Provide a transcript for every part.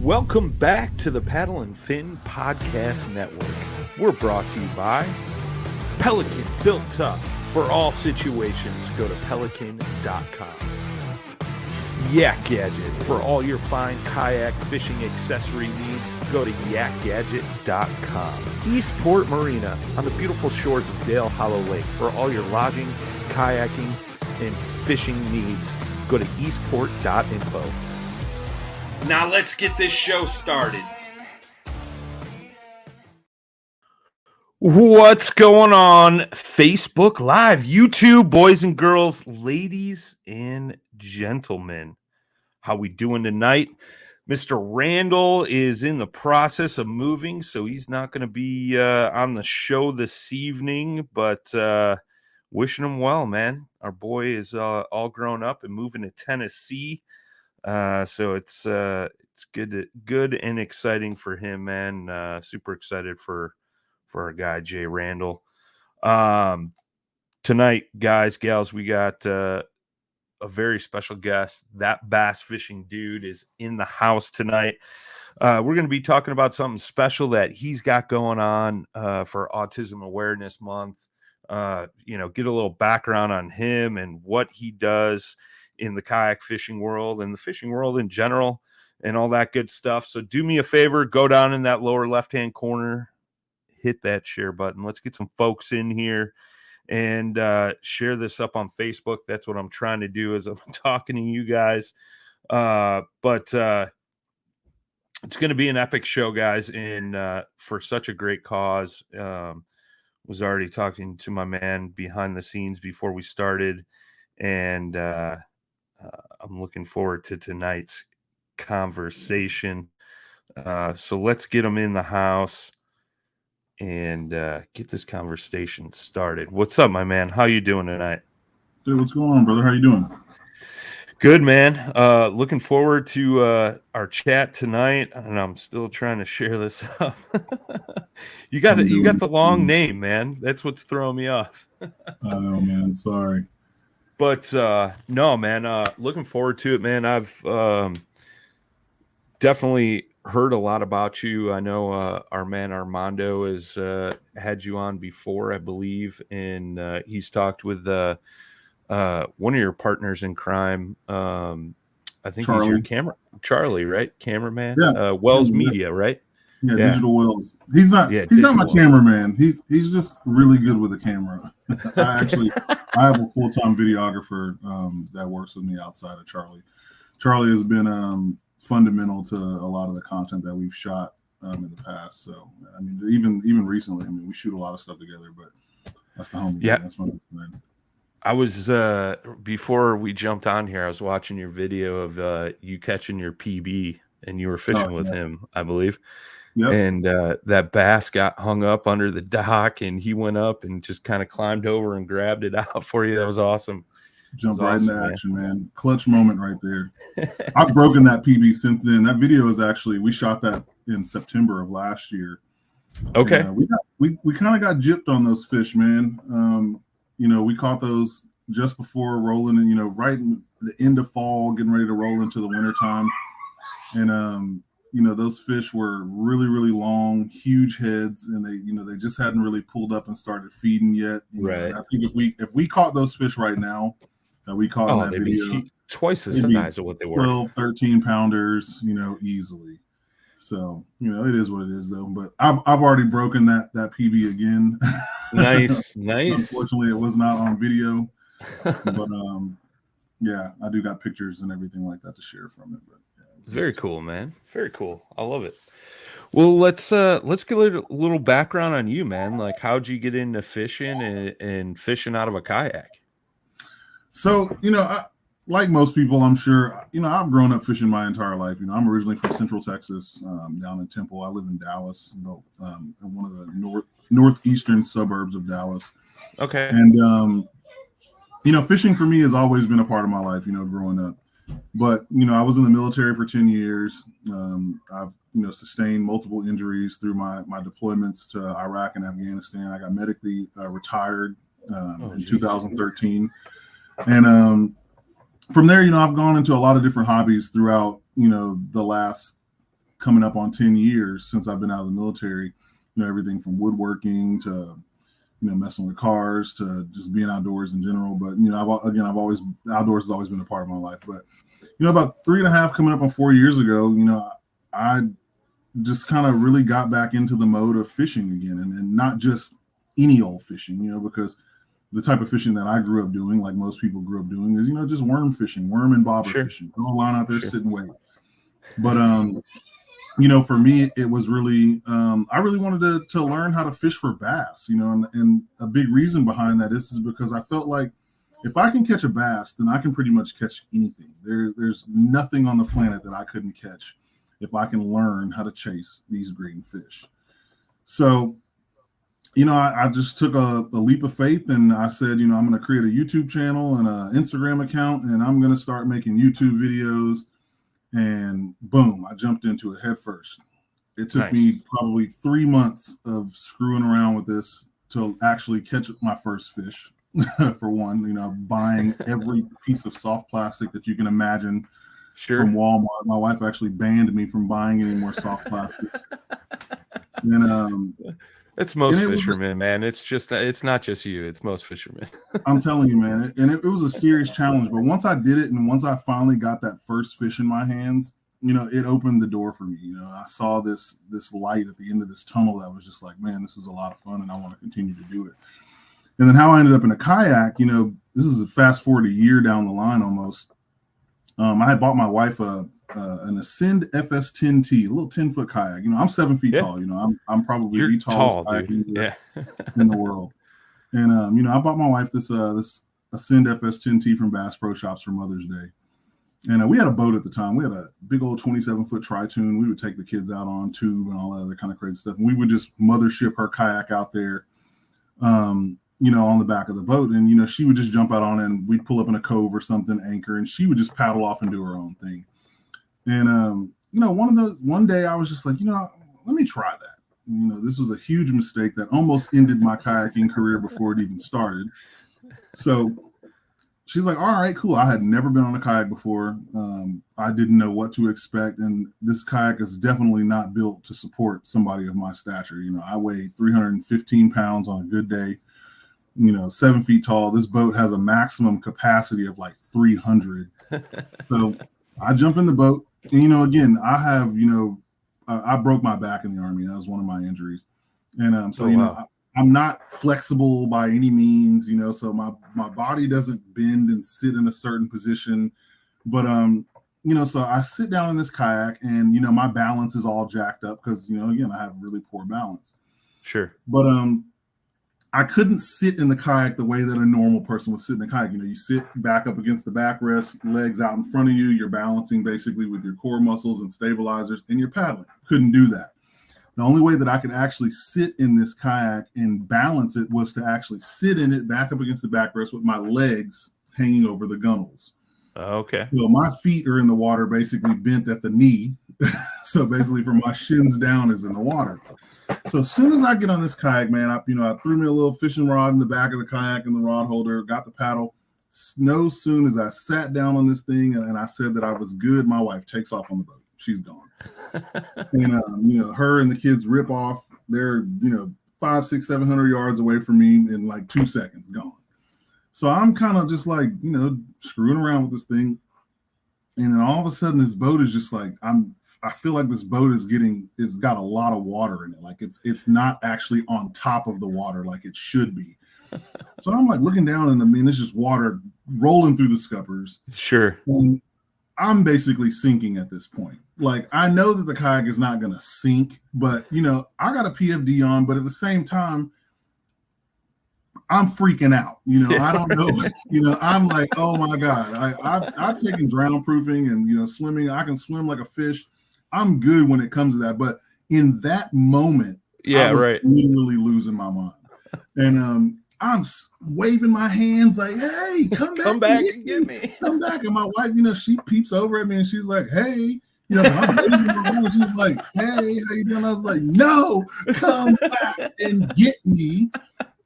Welcome back to the Paddle and Fin Podcast Network. We're brought to you by Pelican, built tough for all situations. Go to pelican.com. Yak Gadget, for all your fine kayak fishing accessory needs. Go to yakgadget.com. Eastport Marina, on the beautiful shores of Dale Hollow Lake. For all your lodging, kayaking, and fishing needs, go to eastport.info. Now let's get this show started. What's going on? Facebook Live, YouTube, boys and girls, ladies and gentlemen. How we doing tonight? Mr. Randall is in the process of moving, so he's not going to be on the show this evening, but wishing him well, man. Our boy is all grown up and moving to Tennessee. So it's good and exciting for him, man. Super excited for our guy Jay Randall. Tonight, guys, gals, we got a very special guest. That bass fishing dude is in the house tonight. We're going to be talking about something special that he's got going on for Autism Awareness Month. Get a little background on him and what he does in the kayak fishing world and the fishing world in general and all that good stuff. So do me a favor, go down in that lower left-hand corner, hit that share button. Let's get some folks in here and share this up on Facebook. That's what I'm trying to do as I'm talking to you guys. But it's going to be an epic show, guys, and for such a great cause. Was already talking to my man behind the scenes before we started, and I'm looking forward to tonight's conversation. So let's get them in the house and get this conversation started. What's up, my man? How you doing tonight? Dude, what's going on, brother? How you doing? Good, man. Looking forward to our chat tonight, and I'm still trying to share this up. You got the long name, man. That's what's throwing me off. I know, man. Sorry. But no, man, looking forward to it, man. I've definitely heard a lot about you. I know our man Armando has had you on before, I believe, and he's talked with one of your partners in crime. I think Charlie. He's your Charlie, right? Cameraman? Yeah. Wells Media, right? Yeah, Digital Wells. He's not my cameraman. He's just really good with the camera. I have a full-time videographer that works with me outside of Charlie. Charlie has been fundamental to a lot of the content that we've shot in the past. So I mean, even recently, I mean, we shoot a lot of stuff together, but that's the homie. Yeah, that's my man. I was before we jumped on here, I was watching your video of you catching your PB, and you were fishing with him, I believe. Yep. And that bass got hung up under the dock, and he went up and just kind of climbed over and grabbed it out for you. That was awesome. Jump right into action, man. Clutch moment right there. I've broken that PB since then. That video is actually, we shot that in September of last year. Okay. And, we kind of got gypped on those fish, man. We caught those just before rolling, and right in the end of fall, getting ready to roll into the wintertime. And those fish were really, really long, huge heads, and they just hadn't really pulled up and started feeding yet. Right. I think if we caught those fish right now that we caught in that video, twice the size of what they were. 12, 13 pounders, easily. So, it is what it is, though. But I've already broken that PB again. Nice. Unfortunately, it was not on video. But yeah, I do got pictures and everything like that to share from it. But very cool, man. Very cool. I love it. Well, let's get a little background on you, man. Like, how'd you get into fishing and fishing out of a kayak? So, like most people, I'm sure, I've grown up fishing my entire life. I'm originally from Central Texas, down in Temple. I live in Dallas, in one of the northeastern suburbs of Dallas. Okay. And, fishing for me has always been a part of my life, growing up. But, I was in the military for 10 years. I've, sustained multiple injuries through my deployments to Iraq and Afghanistan. I got medically retired in 2013. And from there, I've gone into a lot of different hobbies throughout, the last coming up on 10 years since I've been out of the military. Everything from woodworking to messing with cars to just being outdoors in general. But outdoors has always been a part of my life. But about 3.5 coming up on 4 years ago, I just kind of really got back into the mode of fishing again, and not just any old fishing, because the type of fishing that I grew up doing, like most people grew up doing, is just worm fishing, worm and bobber fishing. Throw a line out there, sit and wait. But for me, it was really I really wanted to learn how to fish for bass, and a big reason behind that is because I felt like if I can catch a bass, then I can pretty much catch anything. There's nothing on the planet that I couldn't catch if I can learn how to chase these green fish. So, I just took a leap of faith, and I said, I'm going to create a YouTube channel and an Instagram account, and I'm going to start making YouTube videos. And boom, I jumped into it head first. It took me probably 3 months of screwing around with this to actually catch my first fish. For one, buying every piece of soft plastic that you can imagine from Walmart. My wife actually banned me from buying any more soft plastics. And it's most fishermen, man. It's not just you. It's most fishermen. I'm telling you, man. And it was a serious challenge. But once I did it, and once I finally got that first fish in my hands, it opened the door for me. I saw this light at the end of this tunnel that was just like, man, this is a lot of fun, and I want to continue to do it. And then how I ended up in a kayak, this is a fast forward a year down the line almost. I had bought my wife an Ascend FS10T, a little 10-foot kayak. I'm 7 feet tall. I'm probably the tallest kayak in the world. And I bought my wife this Ascend FS10T from Bass Pro Shops for Mother's Day. And we had a boat at the time. We had a big old 27-foot tri-tune. We would take the kids out on tube and all that other kind of crazy stuff. And we would just mothership her kayak out there. On the back of the boat, and she would just jump out on it, and we'd pull up in a cove or something, anchor, and she would just paddle off and do her own thing. And one day I was just like, let me try that. This was a huge mistake that almost ended my kayaking career before it even started. So she's like, all right, cool. I had never been on a kayak before. I didn't know what to expect, and this kayak is definitely not built to support somebody of my stature. I weigh 315 pounds on a good day. 7 feet tall. This boat has a maximum capacity of like 300. So I jump in the boat. And, again, I have, I broke my back in the Army. That was one of my injuries. And I'm not flexible by any means, so my body doesn't bend and sit in a certain position. But, so I sit down in this kayak, and, my balance is all jacked up because, again, I have really poor balance. Sure. But, I couldn't sit in the kayak the way that a normal person would sit in the kayak. You sit back up against the backrest, legs out in front of you. You're balancing basically with your core muscles and stabilizers, and you're paddling. Couldn't do that. The only way that I could actually sit in this kayak and balance it was to actually sit in it back up against the backrest with my legs hanging over the gunnels. Okay. So my feet are in the water, basically bent at the knee. So basically from my shins down is in the water. So as soon as I get on this kayak, man, I threw me a little fishing rod in the back of the kayak and the rod holder, got the paddle. No soon as I sat down on this thing and I said that I was good, my wife takes off on the boat. She's gone. And, her and the kids rip off. They're, 500, 600, 700 yards away from me in like 2 seconds, gone. So I'm kind of just like, screwing around with this thing. And then all of a sudden this boat is just like, I feel like this boat it's got a lot of water in it. Like it's not actually on top of the water like it should be. So I'm like looking down, and there's just water rolling through the scuppers. Sure. And I'm basically sinking at this point. Like I know that the kayak is not going to sink, but I got a PFD on, but at the same time, I'm freaking out. I don't know. I'm like, oh my God. I've taken drown proofing and swimming. I can swim like a fish. I'm good when it comes to that, but in that moment, I was literally losing my mind. And I'm waving my hands like, "Hey, come back and get me. Come back!" And my wife, she peeps over at me and she's like, "Hey," I'm waving my hand. She's like, "Hey, how you doing?" I was like, "No, come back and get me."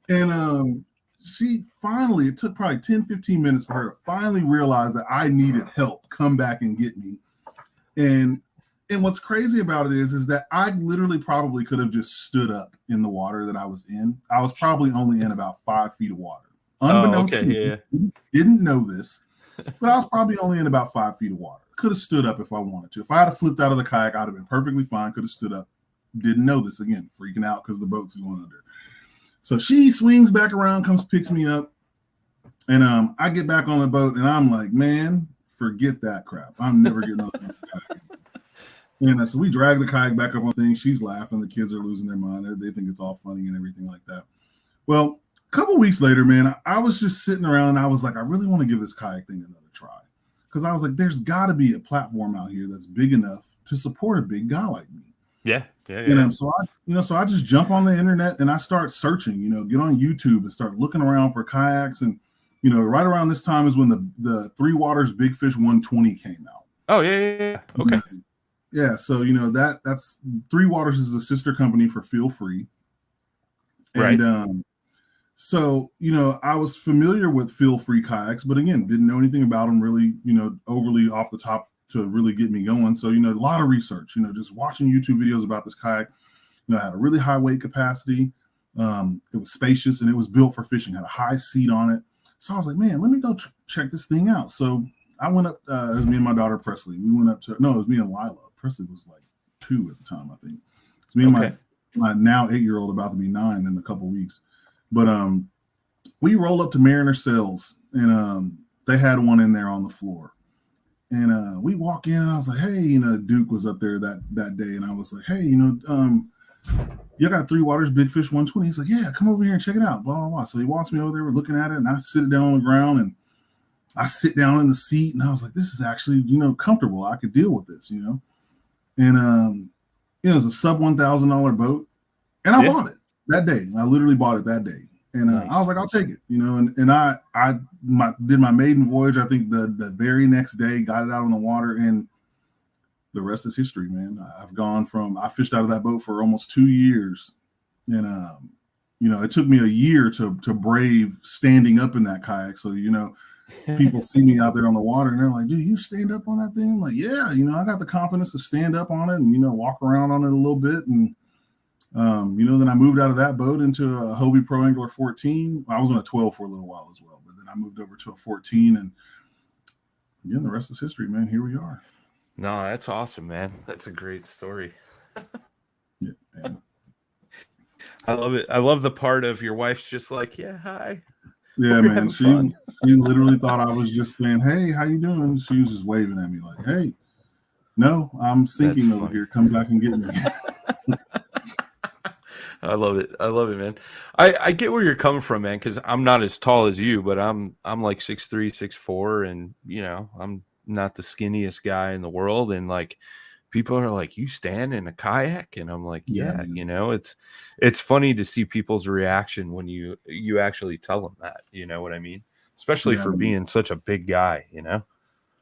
And she finally, it took probably 10, 15 minutes for her to finally realize that I needed help. Come back and get me. And And what's crazy about it is that I literally probably could have just stood up in the water that I was in. I was probably only in about 5 feet of water. Unbeknownst to me, didn't know this, but I was probably only in about 5 feet of water. Could have stood up if I wanted to. If I had flipped out of the kayak, I'd have been perfectly fine. Could have stood up. Didn't know this, again, freaking out because the boat's going under. So she swings back around, comes, picks me up, and I get back on the boat, and I'm like, man, forget that crap. I'm never getting on the kayak. And so we drag the kayak back up on things. She's laughing. The kids are losing their mind. They think it's all funny and everything like that. Well, a couple weeks later, man, I was just sitting around and I was like, I really want to give this kayak thing another try. Because I was like, there's got to be a platform out here that's big enough to support a big guy like me. Yeah. And so I just jump on the internet and I start searching, get on YouTube and start looking around for kayaks. And, right around this time is when the Three Waters Big Fish 120 came out. Oh, yeah. Okay. Yeah, so that's Three Waters is a sister company for Feel Free. And right. So, I was familiar with Feel Free kayaks, but again, didn't know anything about them really, overly off the top to really get me going. So, a lot of research, just watching YouTube videos about this kayak. It had a really high weight capacity. It was spacious and it was built for fishing, had a high seat on it. So I was like, man, let me go check this thing out. So I went up, it was me and my daughter Presley. We went up it was me and Lila. Presley was like 2 at the time, I think. It's me and my now 8-year-old about to be 9 in a couple weeks. But we roll up to Mariner Cells and they had one in there on the floor. And we walk in and I was like, hey, Duke was up there that day. And I was like, hey, you got Three Waters Big Fish 120. He's like, yeah, come over here and check it out. Blah, blah, blah. So he walks me over there. We're looking at it and I sit it down on the ground and I sit down in the seat and I was like, this is actually, comfortable. I could deal with this, And it was a sub $1,000 boat, and I bought it that day. I literally bought it that day, and nice. I was like, I'll take it, And I did my maiden voyage. I think the very next day, got it out on the water, and the rest is history, man. I fished out of that boat for almost 2 years, and it took me a year to brave standing up in that kayak. So people see me out there on the water and they're like, dude, you stand up on that thing? I'm like, yeah, I got the confidence to stand up on it and, walk around on it a little bit. And, then I moved out of that boat into a Hobie Pro Angler 14. I was on a 12 for a little while as well, but then I moved over to a 14 and again, the rest is history, man. Here we are. No, that's awesome, man. That's a great story. Yeah, man. I love it. I love the part of your wife's just like, yeah, hi. Yeah, man. She literally thought I was just saying, hey, how you doing? She was just waving at me like, hey, no, I'm sinking over here. Come back and get me. I love it. I love it, man. I get where you're coming from, man, because I'm not as tall as you, but I'm like 6'3", 6'4", and I'm not the skinniest guy in the world. And like people are like, you stand in a kayak? And I'm like, yeah, it's funny to see people's reaction when you actually tell them that, you know what I mean? Especially for being such a big guy,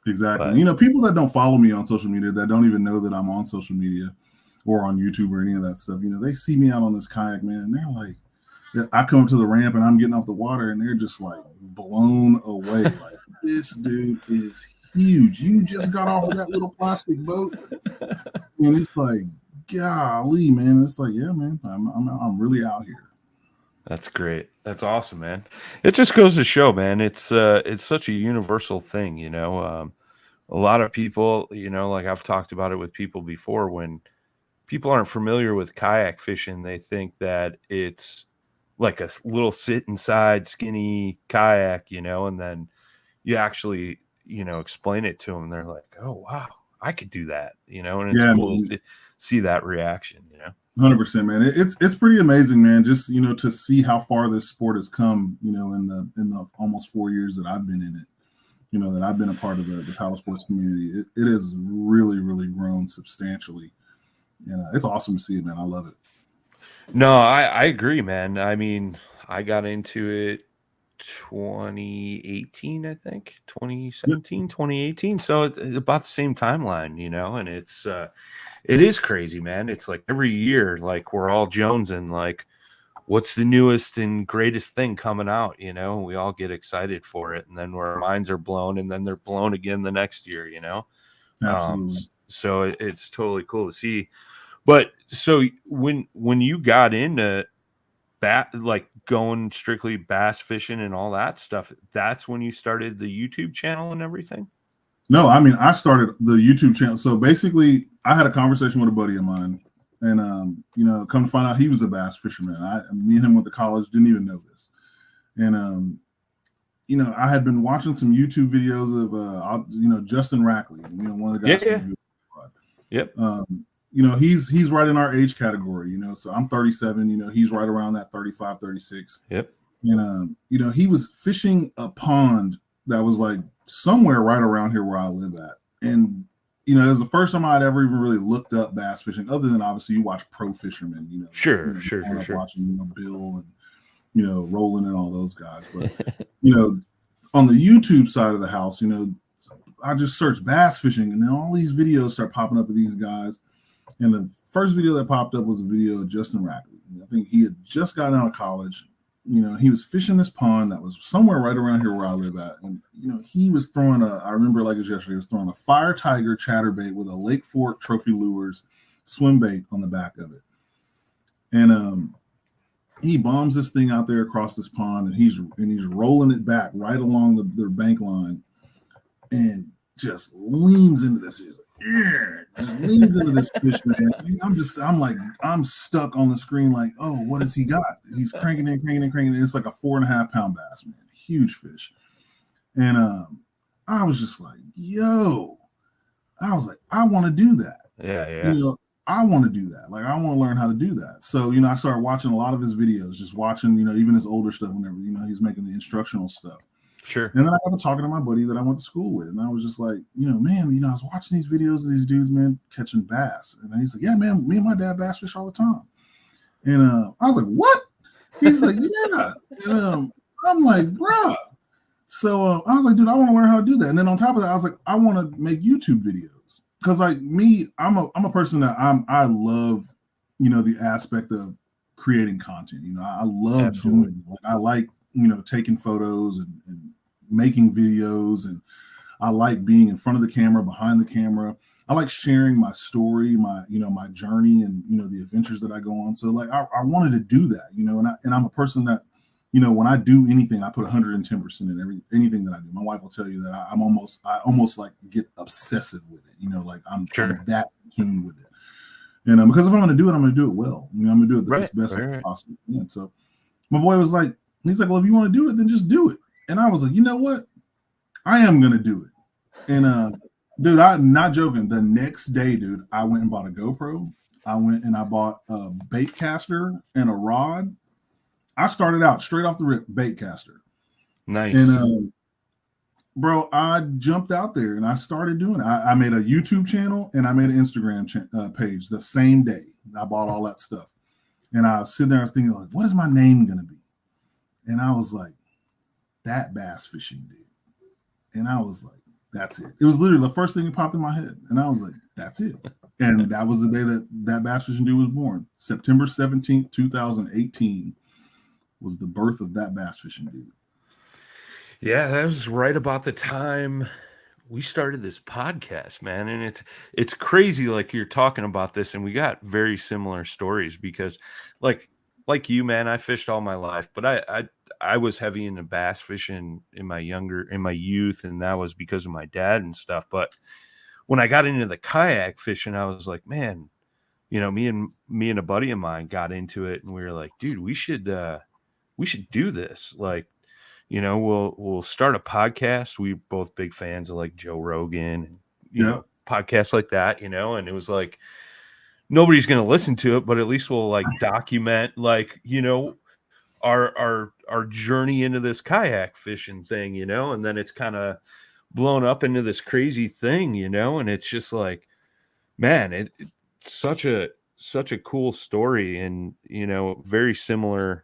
Exactly. But, people that don't follow me on social media, that don't even know that I'm on social media or on YouTube or any of that stuff, they see me out on this kayak, man, and they're like, I come to the ramp and I'm getting off the water and they're just like blown away. Like, this dude is huge. You just got off of that little plastic boat. And it's like, golly, man. It's like, yeah, man, I'm really out here. That's great. That's awesome, man. It just goes to show, man, it's such a universal thing, a lot of people, like I've talked about it with people before, when people aren't familiar with kayak fishing, they think that it's like a little sit inside skinny kayak, and then you actually, explain it to them and they're like, oh, wow, I could do that, and it's cool to see that reaction, 100%, man. It's pretty amazing, man. Just, to see how far this sport has come, in the almost 4 years that I've been in it, that I've been a part of the paddle sports community. It has really, really grown substantially. It's awesome to see it, man. I love it. No, I agree, man. I mean, I got into it 2018, I think 2017, 2018. So it's about the same timeline, and it is crazy, man. It's like every year, like we're all jonesing, like what's the newest and greatest thing coming out, we all get excited for it. And then our minds are blown and then they're blown again the next year, Absolutely. So it's totally cool to see. But so when you got into like going strictly bass fishing and all that stuff, that's when you started the YouTube channel and everything? No, I mean, I started the YouTube channel. So basically, I had a conversation with a buddy of mine, and come to find out, he was a bass fisherman. Me and him went to college, didn't even know this, and I had been watching some YouTube videos of Justin Rackley, one of the guys from the squad. Yep. He's right in our age category, so I'm 37, he's right around that 35, 36. Yep. And he was fishing a pond that was like somewhere right around here where I live at. And it was the first time I'd ever even really looked up bass fishing, other than obviously you watch pro fishermen, sure. Watching Bill and Roland and all those guys. But on the YouTube side of the house, I just searched bass fishing, and then all these videos start popping up of these guys. And the first video that popped up was a video of Justin Rackley. I think he had just gotten out of college. He was fishing this pond that was somewhere right around here where I live at. And, he was throwing I remember like it was yesterday, he was throwing a Fire Tiger chatterbait with a Lake Fork Trophy Lures swim bait on the back of it. And he bombs this thing out there across this pond, and he's rolling it back right along their bank line and just leans into this. Leans into this fish, man. I'm stuck on the screen like, oh, what has he got? He's cranking and cranking and cranking. It's like a 4.5 pound bass, man. Huge fish. And I was just like, yo, I was like, I want to do that. Yeah. I want to do that. Like, I want to learn how to do that. So, I started watching a lot of his videos, just watching, even his older stuff whenever, he's making the instructional stuff. Sure. And then I got to talking to my buddy that I went to school with, and I was just like, man, I was watching these videos of these dudes, man, catching bass. And he's like, yeah, man, me and my dad bass fish all the time. And I was like, what? He's like, yeah. And I'm like, bruh. So I was like, dude, I want to learn how to do that. And then on top of that, I was like, I want to make YouTube videos. Because like me, I'm a person that I love, the aspect of creating content. I love doing it. Like, I like, taking photos and making videos, and I like being in front of the camera, behind the camera. I like sharing my story, my journey, and the adventures that I go on. So like I wanted to do that, and I'm a person that, when I do anything, I put 110% in anything that I do. My wife will tell you that I almost like get obsessive with it, like I'm that tuned with it. And because if I'm going to do it, I'm going to do it well. I'm going to do it the best I possibly can. So my boy was like, he's like, well, if you want to do it, then just do it. And I was like, you know what? I am going to do it. And dude, I'm not joking. The next day, dude, I went and bought a GoPro. I went and I bought a bait caster and a rod. I started out straight off the rip, bait caster. Nice. And bro, I jumped out there and I started doing it. I made a YouTube channel and I made an Instagram page the same day. I bought all that stuff. And I was sitting there, I was thinking, like, what is my name going to be? And I was like, that bass fishing dude. And I was like, that's it. It was literally the first thing that popped in my head. And I was like, that's it. And that was the day that bass fishing dude was born. September 17th, 2018 was the birth of that bass fishing dude. Yeah, that was right about the time we started this podcast, man. And it's crazy, like you're talking about this, and we got very similar stories because like you, man, I fished all my life, but I was heavy into bass fishing in my youth, and that was because of my dad and stuff. But when I got into the kayak fishing, I was like, man, me and a buddy of mine got into it, and we were like, dude, we should do this. Like, we'll start a podcast. We're both big fans of like Joe Rogan and you know, podcasts like that, and it was like, nobody's going to listen to it, but at least we'll like document like, our journey into this kayak fishing thing, and then it's kind of blown up into this crazy thing, and it's just like, man, it's such a cool story, and very similar,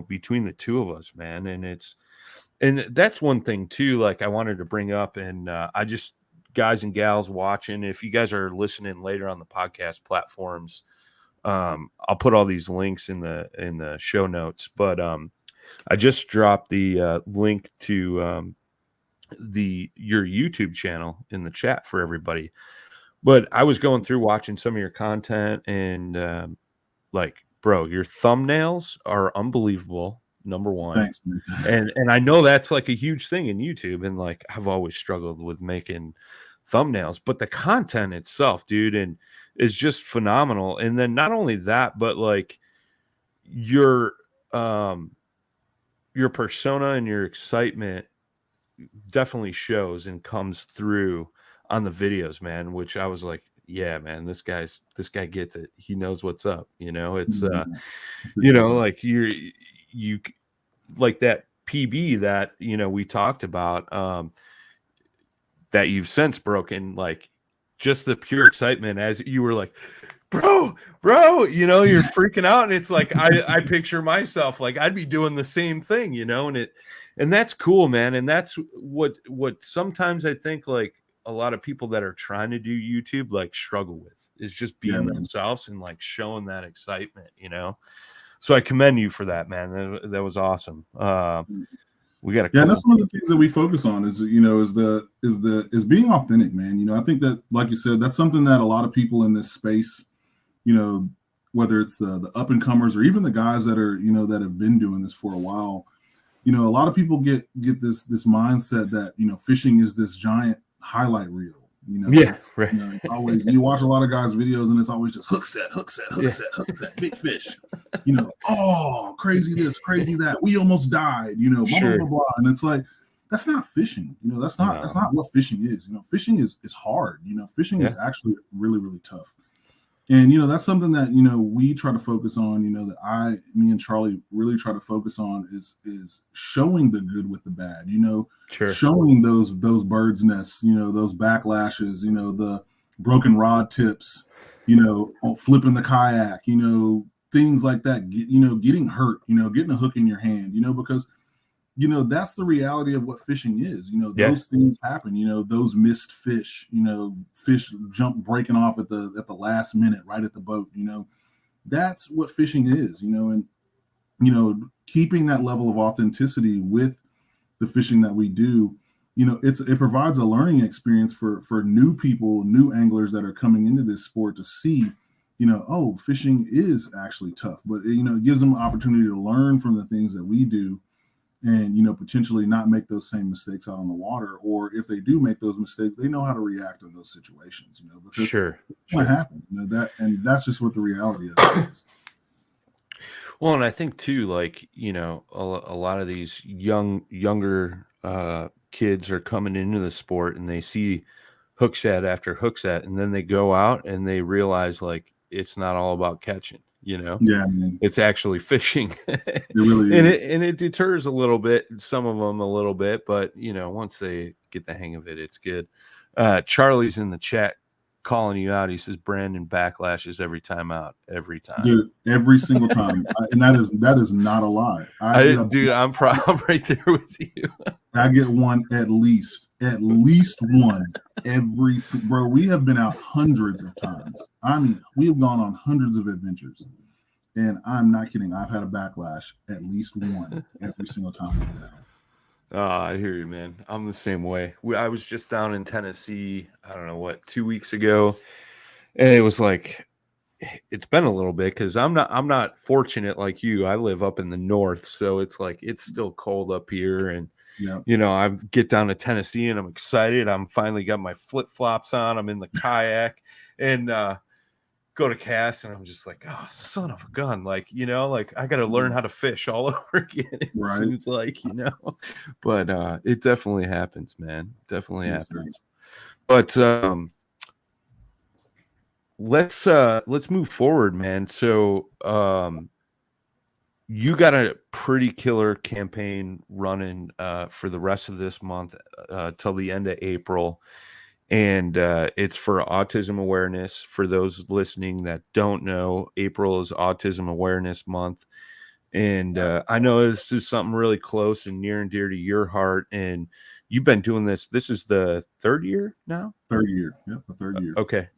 between the two of us, man. And that's one thing too, like I wanted to bring up, and I just, guys and gals watching, if you guys are listening later on the podcast platforms, I'll put all these links in the show notes, but I just dropped the link to your YouTube channel in the chat for everybody. But I was going through watching some of your content, and like, bro, your thumbnails are unbelievable. Number one. Thanks, man. And I know that's like a huge thing in YouTube, and like I've always struggled with making thumbnails, but the content itself, dude, and is just phenomenal. And then not only that, but like your persona and your excitement definitely shows and comes through on the videos, man, which I was like, yeah, man, this guy gets it. He knows what's up. It's like you like that PB that we talked about, that you've since broken, like just the pure excitement as you were like, bro, you're freaking out, and it's like I picture myself like I'd be doing the same thing, and that's cool, man. And that's what sometimes I think like a lot of people that are trying to do YouTube like struggle with is just being themselves and like showing that excitement, So I commend you for that, man. That was awesome. We got that's one of the things that we focus on is being authentic, man. I think that, like you said, that's something that a lot of people in this space, whether it's the up and comers or even the guys that are that have been doing this for a while, a lot of people get this mindset that fishing is this giant highlight reel. Right. Always you watch a lot of guys' videos and it's always just hook set, big fish. Oh, crazy this, crazy that. We almost died. Blah, blah, blah, blah. And it's like, that's not fishing. That's not what fishing is. Fishing is hard. Fishing is actually really, really tough. And that's something that we try to focus on. That me and Charlie really try to focus on is showing the good with the bad. Showing those bird's nests. Those backlashes. The broken rod tips. Flipping the kayak. Things like that. Getting hurt. Getting a hook in your hand. Because that's the reality of what fishing is. Those things happen. Those missed fish. Fish jump breaking off at the last minute, right at the boat. That's what fishing is. And keeping that level of authenticity with the fishing that we do. It provides a learning experience for new people, new anglers that are coming into this sport to see. Oh, fishing is actually tough, but it gives them an opportunity to learn from the things that we do. And potentially not make those same mistakes out on the water, or if they do make those mistakes, they know how to react in those situations. Because what happened, that's just what the reality of it is. Well, and I think too, like a lot of these younger kids are coming into the sport and they see hook set after hook set, and then they go out and they realize like it's not all about catching. It's actually fishing. It really is. And it deters a little bit, some of them a little bit, but once they get the hang of it, it's good. Charlie's in the chat calling you out. He says Brandon backlashes every time out, every time. Dude, every single time. And that is not a lie. I'm right there with you. I get one at least one bro. We have been out hundreds of times. I mean, we have gone on hundreds of adventures, and I'm not kidding. I've had a backlash at least one every single time we've been out. Oh, I hear you, man. I'm the same way. I was just down in Tennessee, I don't know 2 weeks ago, and it was like, it's been a little bit because I'm not fortunate like you. I live up in the north, so it's like it's still cold up here, and I get down to Tennessee and I'm excited. I'm finally got my flip-flops on. I'm in the kayak and go to cast, and I'm just like, oh, son of a gun. Like, I got to learn how to fish all over again. It seems like, but it definitely happens, man. Definitely happens. But let's move forward, man. So you got a pretty killer campaign running for the rest of this month till the end of April. And it's for autism awareness. For those listening that don't know, April is Autism Awareness Month. And I know this is something really close and near and dear to your heart. And you've been doing this. This is the third year now? Third year. Yep, the third year. Okay.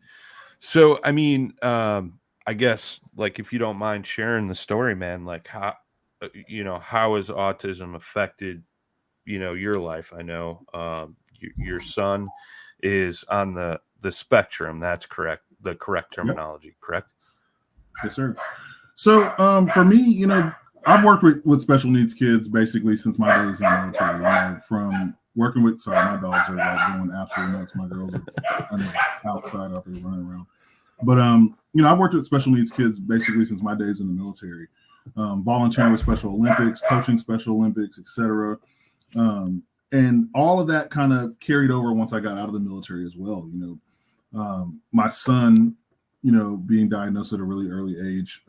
So, I mean, I guess, like, if you don't mind sharing the story, man, like how has autism affected, your life? I know your son is on the spectrum. That's correct. The correct terminology, yep. Correct? Yes, sir. So for me, I've worked with special needs kids basically since my days in the military. From working with, my dogs are like going absolutely nuts. My girls are outside out there running around. But I've worked with special needs kids basically since my days in the military. Volunteering with Special Olympics, coaching Special Olympics, etc. And all of that kind of carried over once I got out of the military as well. My son, being diagnosed at a really early age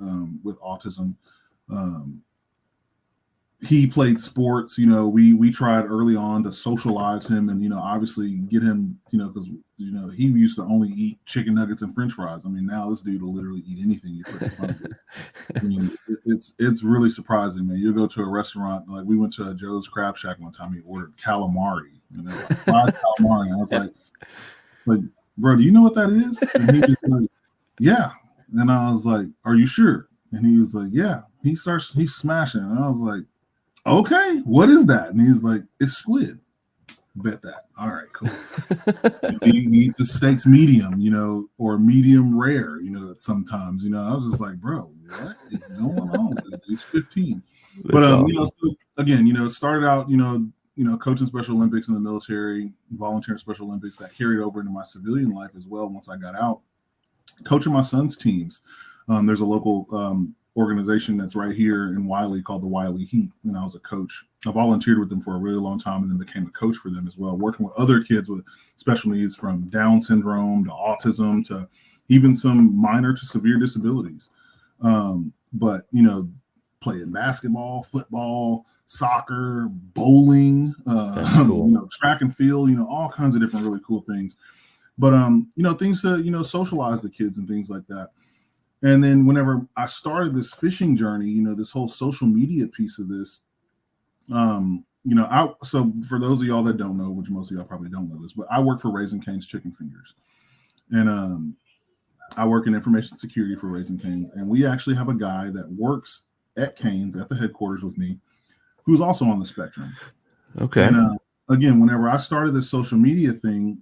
with autism. He played sports. We tried early on to socialize him and, obviously get him, because, he used to only eat chicken nuggets and French fries. I mean, now this dude will literally eat anything you put in front of him. I mean, it's really surprising, man. You'll go to a restaurant, like we went to a Joe's Crab Shack one time. He ordered calamari, like fried calamari. And I was like, bro, do you know what that is? And he was like, yeah. And I was like, are you sure? And he was like, yeah. He's smashing. And I was like, okay, what is that? And he's like, it's squid. Bet that. All right, cool. He eats the steaks medium, or medium rare, sometimes, I was just like, bro, what is going on? He's 15. But, awesome. So again, started out, coaching Special Olympics in the military, volunteering Special Olympics, that carried over into my civilian life as well. Once I got out, coaching my son's teams. There's a local organization that's right here in Wiley called the Wiley Heat. And I was a coach. I volunteered with them for a really long time and then became a coach for them as well, working with other kids with special needs, from Down syndrome to autism to even some minor to severe disabilities. But, playing basketball, football, soccer, bowling, cool. Track and field, all kinds of different really cool things. But, things to, socialize the kids and things like that. And then whenever I started this fishing journey, this whole social media piece of this, so for those of y'all that don't know, which most of y'all probably don't know this, but I work for Raising Cane's Chicken Fingers. And I work in information security for Raising Cane's. And we actually have a guy that works at Cane's at the headquarters with me, who's also on the spectrum. Okay. And again, whenever I started this social media thing,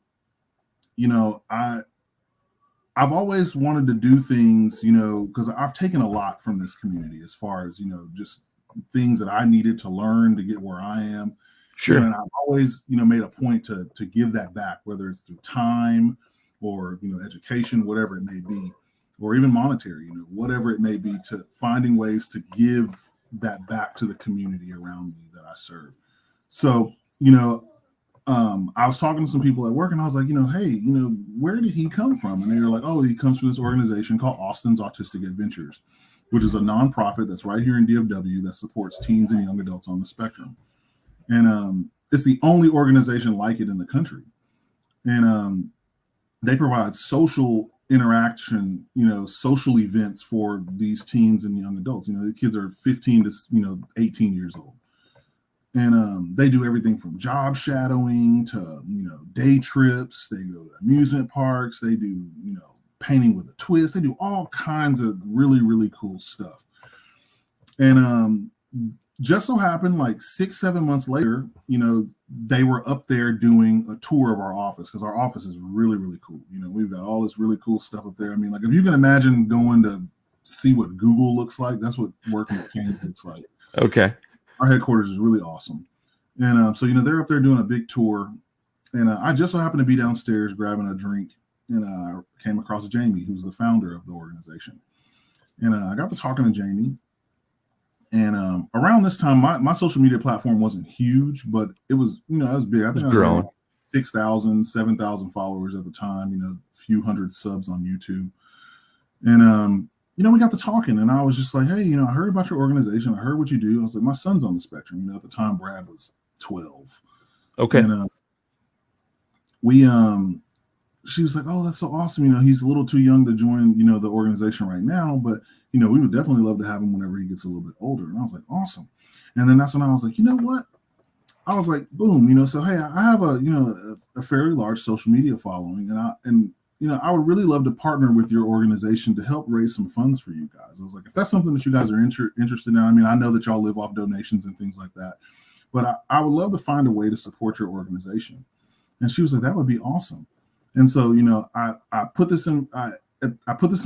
I've always wanted to do things, because I've taken a lot from this community as far as, just things that I needed to learn to get where I am. Sure. And I've always, made a point to give that back, whether it's through time or, education, whatever it may be, or even monetary, whatever it may be, to finding ways to give that back to the community around me that I serve. So, I was talking to some people at work and I was like, hey, where did he come from? And they were like, oh, he comes from this organization called Austin's Autistic Adventures, which is a nonprofit that's right here in DFW that supports teens and young adults on the spectrum. And it's the only organization like it in the country. And they provide social interaction, social events for these teens and young adults. The kids are 15 to, 18 years old. And they do everything from job shadowing to, day trips. They go to amusement parks. They do, painting with a twist. They do all kinds of really, really cool stuff. And just so happened, like 6-7 months later, they were up there doing a tour of our office, because our office is really, really cool. We've got all this really cool stuff up there. I mean, like, if you can imagine going to see what Google looks like, that's what working at Cane's looks like. Okay. Our headquarters is really awesome. And so, they're up there doing a big tour. And I just so happened to be downstairs grabbing a drink. And I came across Jamie, who's the founder of the organization. And I got to talking to Jamie. And around this time, my social media platform wasn't huge, but it was, it was big. I think it was growing. 6,000, 7,000 followers at the time, a few hundred subs on YouTube. And, we got to talking, and I was just like, hey, I heard about your organization. I heard what you do. I was like, my son's on the spectrum. At the time, Brad was 12. Okay. And she was like, oh, that's so awesome. He's a little too young to join, the organization right now, but, we would definitely love to have him whenever he gets a little bit older. And I was like, awesome. And then that's when I was like, you know what? I was like, boom, so, hey, I have a fairly large social media following, and I would really love to partner with your organization to help raise some funds for you guys. I was like, if that's something that you guys are interested in, I know that y'all live off donations and things like that, but I would love to find a way to support your organization. And she was like, that would be awesome. And so, I put this in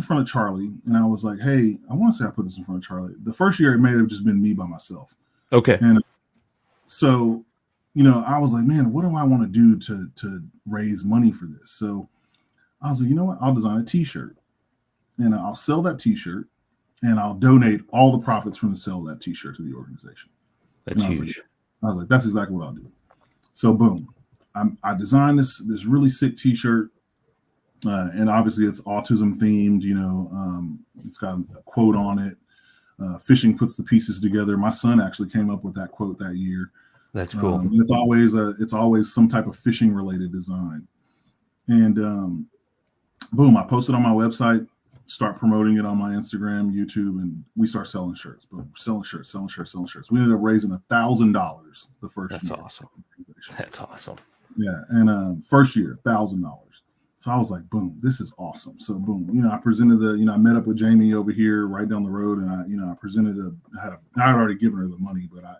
front of Charlie, and I was like, hey, I want to say I put this in front of Charlie. The first year it may have just been me by myself. Okay. And so, I was like, man, what do I want to do to raise money for this? So I was like, you know what? I'll design a t-shirt, and I'll sell that t-shirt, and I'll donate all the profits from the sale of that t-shirt to the organization. That's huge. I was like, that's exactly what I'll do. So boom, I designed this really sick t-shirt. And obviously it's autism themed, it's got a quote on it. Fishing puts the pieces together. My son actually came up with that quote that year. That's cool. It's always some type of fishing related design. And boom, I posted on my website, start promoting it on my Instagram, YouTube, and we start selling shirts. Boom, selling shirts. We ended up raising $1,000 the first year. That's awesome. That's awesome. Yeah. And first year, $1,000. So I was like, boom, this is awesome. So boom, I presented I met up with Jamie over here right down the road, and I presented I had already given her the money, but I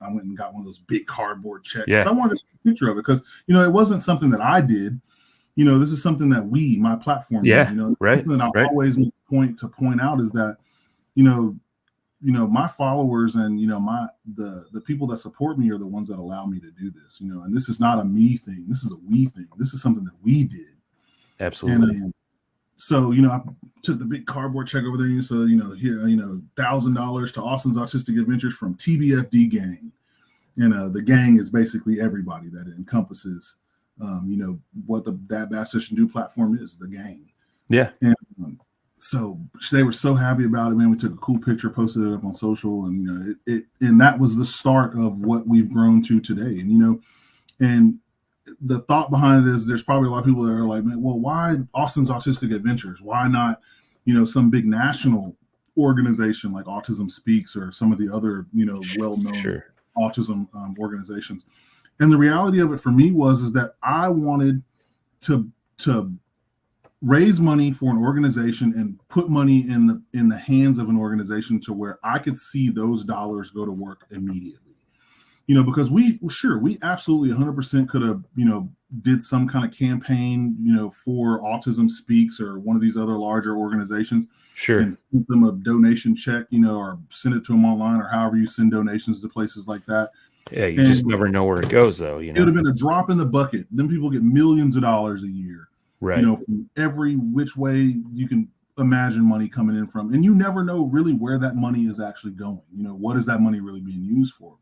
went and got one of those big cardboard checks. Yeah. So I wanted to take a picture of it because, it wasn't something that I did. This is something that my platform did. Right. Something that I always make a point to point out is that, my followers and, the people that support me are the ones that allow me to do this, and this is not a me thing. This is a we thing. This is something that we did. Absolutely. And so, I took the big cardboard check over there. So, here, $1,000 to Austin's Autistic Adventures from TBFD Gang. The gang is basically everybody that it encompasses, what that Bass Fish and Do platform is, the gang. Yeah. And so they were so happy about it, man. We took a cool picture, posted it up on social, and, and that was the start of what we've grown to today. And the thought behind it is there's probably a lot of people that are like, man, well, why Austin's Autistic Adventures? Why not, some big national organization like Autism Speaks or some of the other, well-known autism organizations? And the reality of it for me is that I wanted to raise money for an organization and put money in the hands of an organization to where I could see those dollars go to work immediately. Because we absolutely 100% could have, did some kind of campaign, for Autism Speaks or one of these other larger organizations. Sure. And send them a donation check, or send it to them online or however you send donations to places like that. Yeah, you just never know where it goes, though. It would have been a drop in the bucket. Then people get millions of dollars a year. Right. From every which way you can imagine money coming in from. And you never know really where that money is actually going. What is that money really being used for?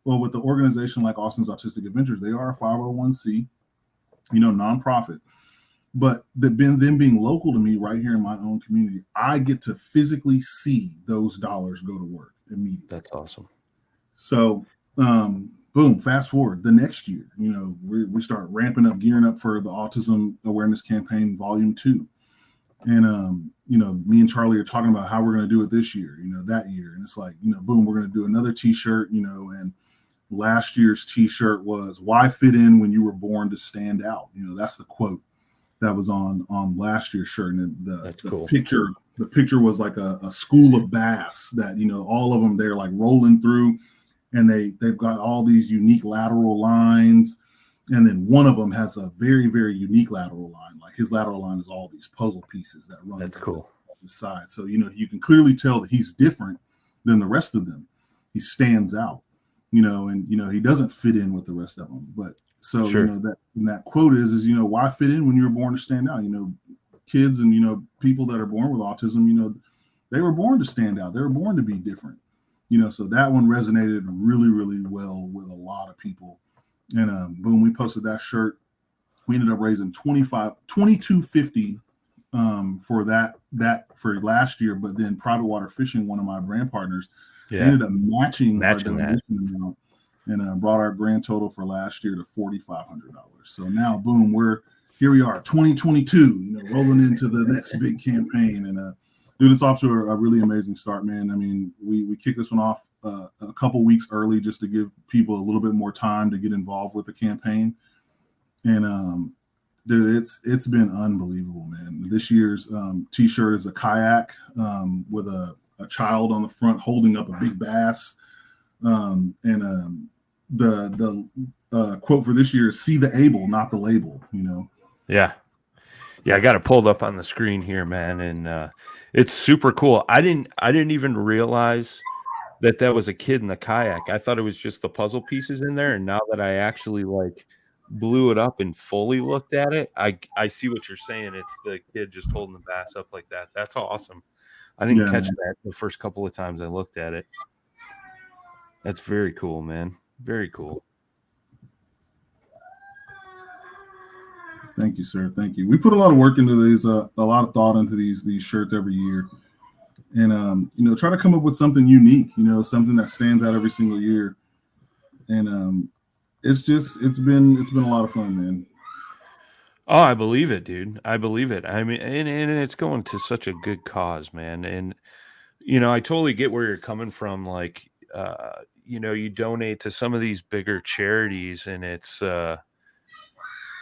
Well, with the organization like Austin's Autistic Adventures, they are a 501c, nonprofit. But them being local to me right here in my own community, I get to physically see those dollars go to work immediately. That's awesome. So, boom, fast forward the next year, we start ramping up, gearing up for the Autism Awareness Campaign Volume 2. And, me and Charlie are talking about how we're going to do it this year, that year. And it's like, boom, we're going to do another t-shirt, and last year's t-shirt was "Why fit in when you were born to stand out?" That's the quote that was on last year's shirt. And cool. The picture was like a school of bass that, all of them, they're like rolling through, and they've got all these unique lateral lines. And then one of them has a very, very unique lateral line. Like his lateral line is all these puzzle pieces that run. That's cool. The side. So, you can clearly tell that he's different than the rest of them. He stands out, and, he doesn't fit in with the rest of them. But so, sure. that quote is, why fit in when you were born to stand out? Kids and, people that are born with autism, they were born to stand out. They were born to be different, so that one resonated really, really well with a lot of people. And boom, we posted that shirt. We ended up raising $22.50 for that for last year. But then Private Water Fishing, one of my brand partners, ended up matching our donation amount, and brought our grand total for last year to $4,500. So now, boom, here we are, 2022, rolling into the next big campaign. And dude, it's off to a really amazing start, man. I mean, we kicked this one off a couple weeks early just to give people a little bit more time to get involved with the campaign. And dude, it's been unbelievable, man. This year's t-shirt is a kayak with a child on the front holding up a big bass. And the quote for this year is "See the able, not the label." Yeah. Yeah, I got it pulled up on the screen here, man, and it's super cool. I didn't even realize that was a kid in the kayak. I thought it was just the puzzle pieces in there, and now that I actually like blew it up and fully looked at it, I see what you're saying. It's the kid just holding the bass up like that. That's awesome. I didn't Yeah, catch man. that the first couple of times I looked at it. That's very cool, man. Very cool. Thank you, sir. Thank you. We put a lot of work into these, a lot of thought into these shirts every year, and try to come up with something unique. Something that stands out every single year, and it's been a lot of fun, man. Oh, I believe it, dude. I believe it. I mean, and it's going to such a good cause, man. And I totally get where you're coming from. Like, you donate to some of these bigger charities, and it's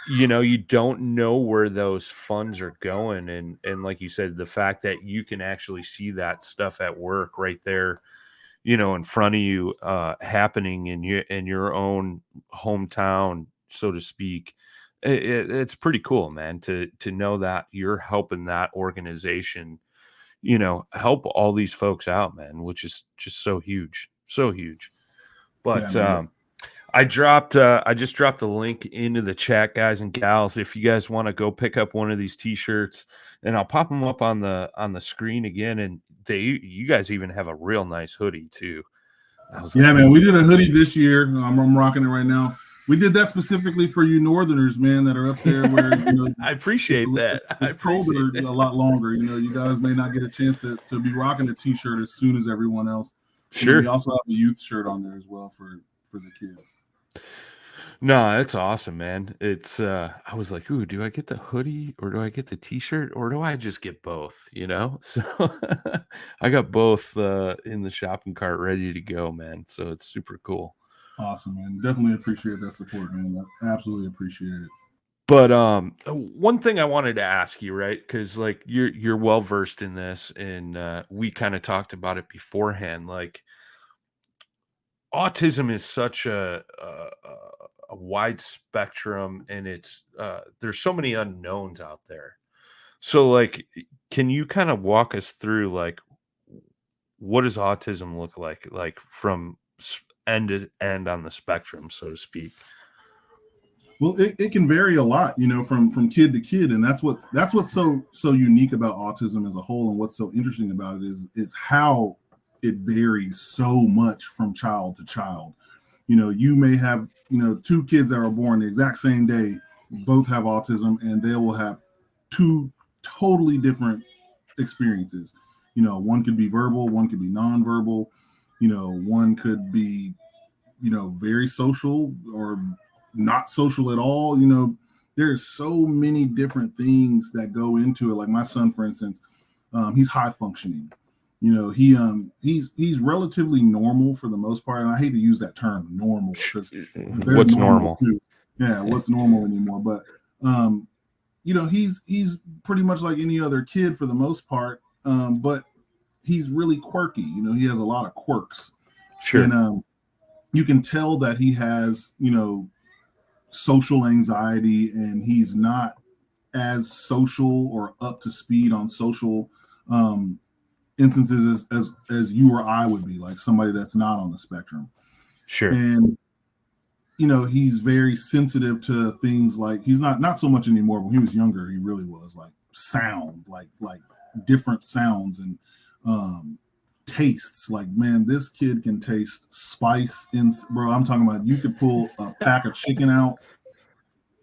you don't know where those funds are going, and like you said, the fact that you can actually see that stuff at work right there, in front of you, happening in your own hometown, so to speak. It's pretty cool, man, to know that you're helping that organization, help all these folks out, man, which is just so huge, so huge. Yeah, But man. I just dropped the link into the chat, guys and gals. If you guys want to go pick up one of these t-shirts, and I'll pop them up on the screen again. And you guys even have a real nice hoodie too. Yeah, man. We did a hoodie this year. I'm rocking it right now. We did that specifically for you Northerners, man, that are up there where I appreciate that. It's colder a lot longer. You guys may not get a chance to be rocking the t-shirt as soon as everyone else. Sure. We also have a youth shirt on there as well for the kids. No, it's awesome, man. It's I was like, ooh, do I get the hoodie or do I get the t-shirt or do I just get both? So I got both in the shopping cart ready to go, man. So it's super cool. Awesome, man. Definitely appreciate that support, man. I absolutely appreciate it. But one thing I wanted to ask you, right? Because like you're well versed in this, and we kind of talked about it beforehand. Like autism is such a wide spectrum, and it's there's so many unknowns out there. So like, can you kind of walk us through like what does autism look like from end to end on the spectrum, so to speak? Well, it can vary a lot, from kid to kid, and that's what's so unique about autism as a whole, and what's so interesting about it is how it varies so much from child to child. You may have two kids that are born the exact same day, both have autism, and they will have two totally different experiences. One could be verbal, one could be nonverbal. One could be very social or not social at all. There's so many different things that go into it. Like my son, for instance, he's high functioning. He's relatively normal for the most part, and I hate to use that term normal because what's normal? Yeah, what's normal anymore? But he's pretty much like any other kid for the most part. But he's really quirky. He has a lot of quirks. Sure. And you can tell that he has social anxiety, and he's not as social or up to speed on social instances as you or I would be, like somebody that's not on the spectrum. Sure. And he's very sensitive to things like, he's not so much anymore. When he was younger, he really was, like sound, like different sounds and tastes. Like, man, this kid can taste spice bro. I'm talking about, you could pull a pack of chicken out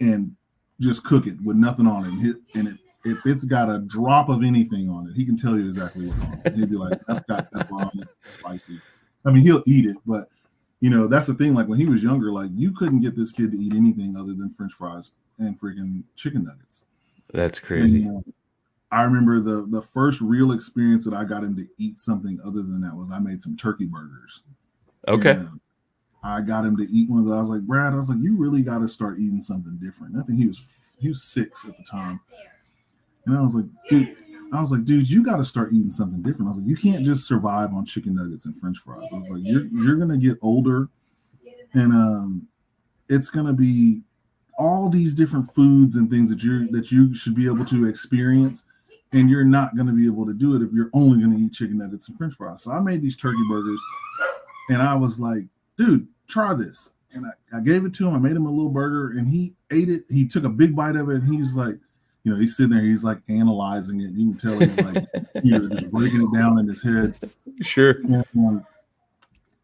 and just cook it with nothing on it, and if it's got a drop of anything on it, he can tell you exactly what's on it. He'd be like, that's got pepper on it, it's spicy. I mean, he'll eat it, but that's the thing. Like when he was younger, like you couldn't get this kid to eat anything other than French fries and freaking chicken nuggets. That's crazy. And, I remember the first real experience that I got him to eat something other than that was I made some turkey burgers. Okay. And I got him to eat one of those. I was like, Brad, you really got to start eating something different. I think he was 6 at the time. And I was like, dude, you got to start eating something different. I was like, you can't just survive on chicken nuggets and French fries. I was like, you're going to get older, and it's going to be all these different foods and things that you should be able to experience, and you're not going to be able to do it if you're only going to eat chicken nuggets and French fries. So I made these turkey burgers, and I was like, dude, try this. And I gave it to him. I made him a little burger, and he ate it. He took a big bite of it, and he's like, he's sitting there. He's like analyzing it. You can tell he's like, just breaking it down in his head. Sure. And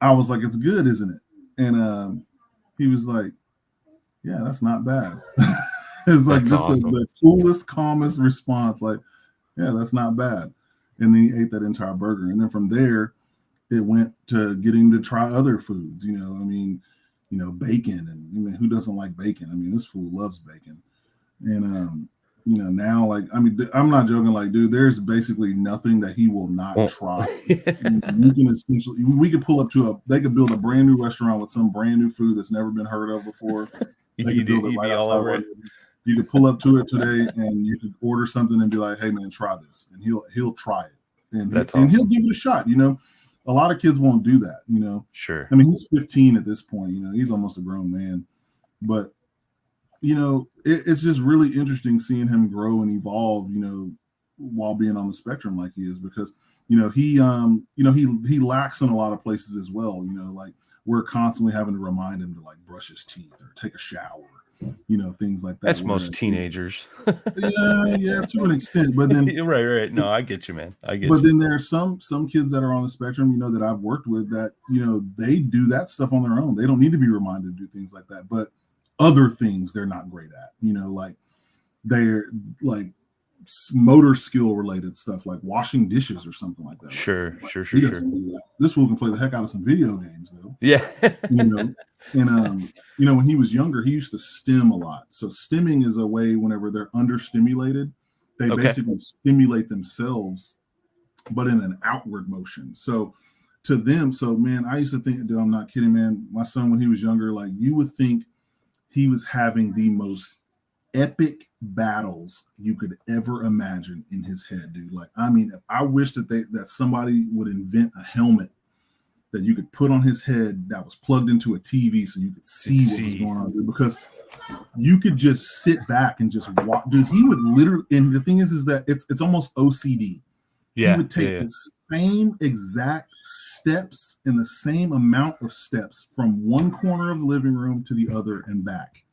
I was like, it's good, isn't it? And he was like, yeah, that's not bad. It's like just awesome. the coolest, calmest response. Like, yeah, that's not bad. And then he ate that entire burger. And then from there, it went to getting to try other foods. Bacon, and who doesn't like bacon? I mean, this fool loves bacon. And now, like, I mean, I'm not joking. Like, dude, there's basically nothing that he will not try. You can essentially, we could pull up they could build a brand new restaurant with some brand new food that's never been heard of before. They could build it right outside. You could pull up to it today, and you could order something and be like, "Hey, man, try this," and he'll try it, and he'll give it a shot. A lot of kids won't do that. Sure. I mean, he's 15 at this point. He's almost a grown man, but it's just really interesting seeing him grow and evolve. While being on the spectrum like he is, because he lacks in a lot of places as well. Like we're constantly having to remind him to like brush his teeth or take a shower. Things like that. That's most teenagers. yeah, to an extent. But then right. No, I get you, man. I get but you. Then there are some kids that are on the spectrum, that I've worked with that, they do that stuff on their own. They don't need to be reminded to do things like that. But other things they're not great at, like they're like motor skill related stuff, like washing dishes or something like that. Sure. This fool can play the heck out of some video games though. Yeah. And when he was younger, he used to stim a lot. So stimming is a way whenever they're understimulated, they basically stimulate themselves, but in an outward motion. So to them, man, I used to think, dude, I'm not kidding, man. My son, when he was younger, like you would think he was having the most epic battles you could ever imagine in his head, dude. Like, I mean, I wish that somebody would invent a helmet that you could put on his head that was plugged into a TV so you could see what was going on, dude, because you could just sit back and just watch. Dude, he would literally, and the thing is that it's almost OCD. Yeah, he would take the same exact steps and the same amount of steps from one corner of the living room to the other and back.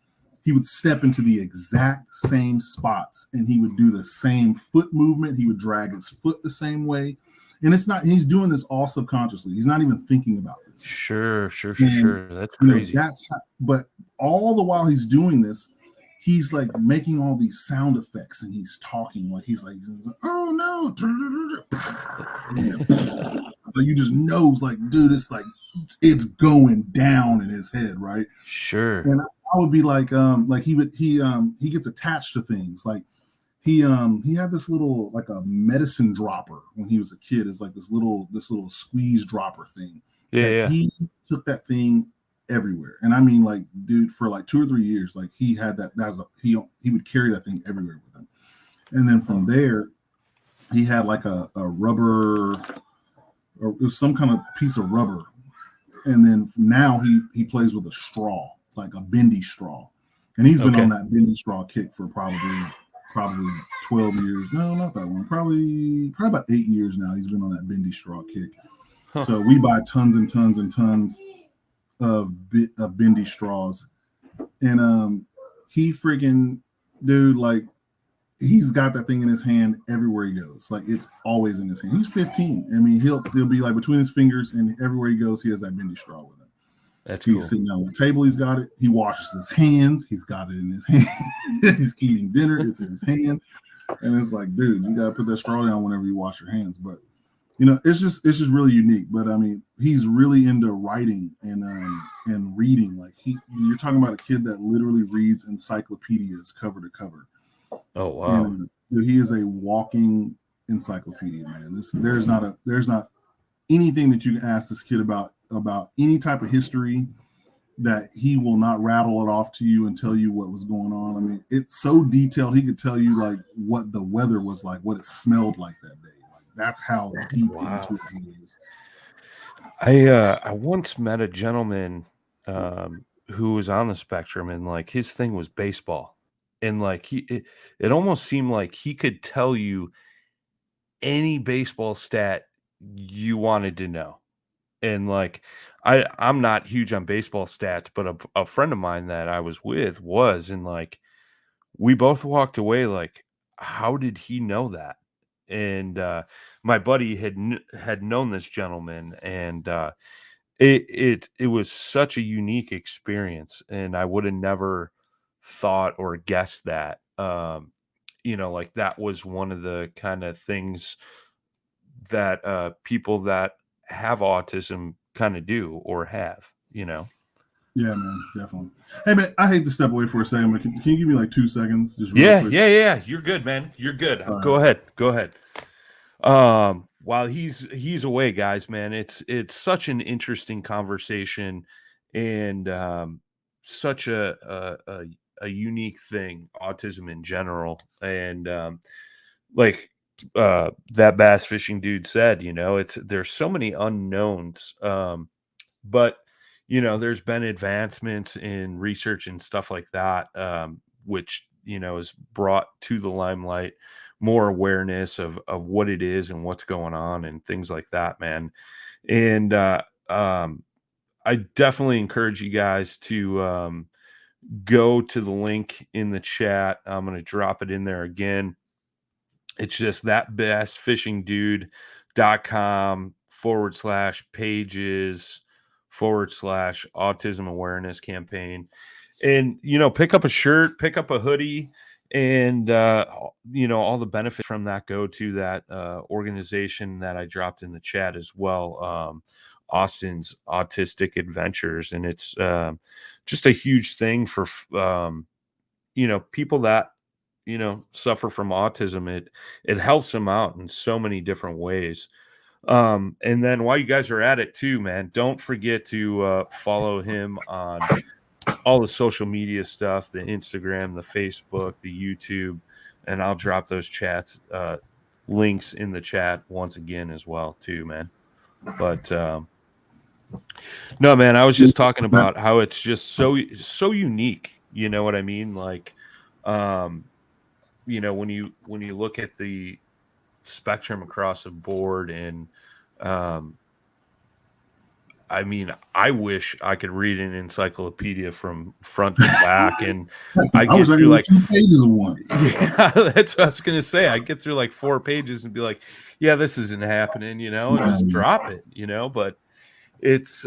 He would step into the exact same spots and he would do the same foot movement. He would drag his foot the same way. And he's doing this all subconsciously. He's not even thinking about this. Sure. That's crazy. But all the while he's doing this, he's like making all these sound effects and he's talking like he's like, oh no. But you just know, like, dude, it's like it's going down in his head, right? Sure. And I would be like he gets attached to things. Like he had this little, like a medicine dropper when he was a kid. It's like this little squeeze dropper thing. Yeah. He took that thing everywhere. And I mean, like, dude, for like 2 or 3 years, like he had that was he would carry that thing everywhere with him. And then from there, he had like a rubber, or it was some kind of piece of rubber. And then now he plays with a straw, like a bendy straw. And he's been on that bendy straw kick for probably 12 years. No, not that long. Probably about 8 years now. He's been on that bendy straw kick. Huh. So we buy tons and tons and tons of bendy straws. And he freaking, dude, like, he's got that thing in his hand everywhere he goes. Like, it's always in his hand. He's 15. I mean, he'll be like between his fingers, and everywhere he goes, he has that bendy straw with him. That's He's cool. sitting on the table. He's got it. He washes his hands. He's got it in his hand. He's eating dinner. It's in his hand. And it's like, dude, you got to put that straw down whenever you wash your hands. But, it's just really unique. But, I mean, he's really into writing and reading. Like, you're talking about a kid that literally reads encyclopedias cover to cover. Oh, wow. And, he is a walking encyclopedia, man. There's not anything that you can ask this kid about any type of history that he will not rattle it off to you and tell you what was going on. I mean, it's so detailed. He could tell you like what the weather was like, what it smelled like that day. Like, that's how deep into it he is. I once met a gentleman who was on the spectrum, and like his thing was baseball. And like it almost seemed like he could tell you any baseball stat you wanted to know. And like I'm not huge on baseball stats, but a friend of mine that I was with was, and like we both walked away like, how did he know that? And my buddy had known this gentleman, and it was such a unique experience, and I would have never thought or guessed that. Like that was one of the kind of things that people that have autism kind of do or have. Yeah, man, definitely. Hey, man, I hate to step away for a second, but can you give me like 2 seconds, just real quick? Yeah. You're good, man. You're good. Go ahead. While he's away, guys, man, it's such an interesting conversation, and such a unique thing, autism in general. And like that bass fishing dude said, there's so many unknowns. But there's been advancements in research and stuff like that, which has brought to the limelight more awareness of what it is and what's going on and things like that, man. And I definitely encourage you guys to go to the link in the chat. I'm going to drop it in there again. It's just thatbassfishingdude.com/pages/Autism Awareness Campaign. And, pick up a shirt, pick up a hoodie, and, all the benefits from that go to that organization that I dropped in the chat as well, Austin's Autistic Adventures. And it's just a huge thing for, people that, suffer from autism. It helps them out in so many different ways. And then while you guys are at it too, man, don't forget to follow him on all the social media stuff, the Instagram, the Facebook, the YouTube, and I'll drop those links in the chat once again as well too, man. But no, man, I was just talking about how it's just so unique. You know what I mean? Like, when you look at the spectrum across the board, and I mean, I wish I could read an encyclopedia from front to back, and I get through like 2 pages of one. Yeah, that's what I was gonna say. I get through like 4 pages and be like, yeah, this isn't happening, and just drop it, but it's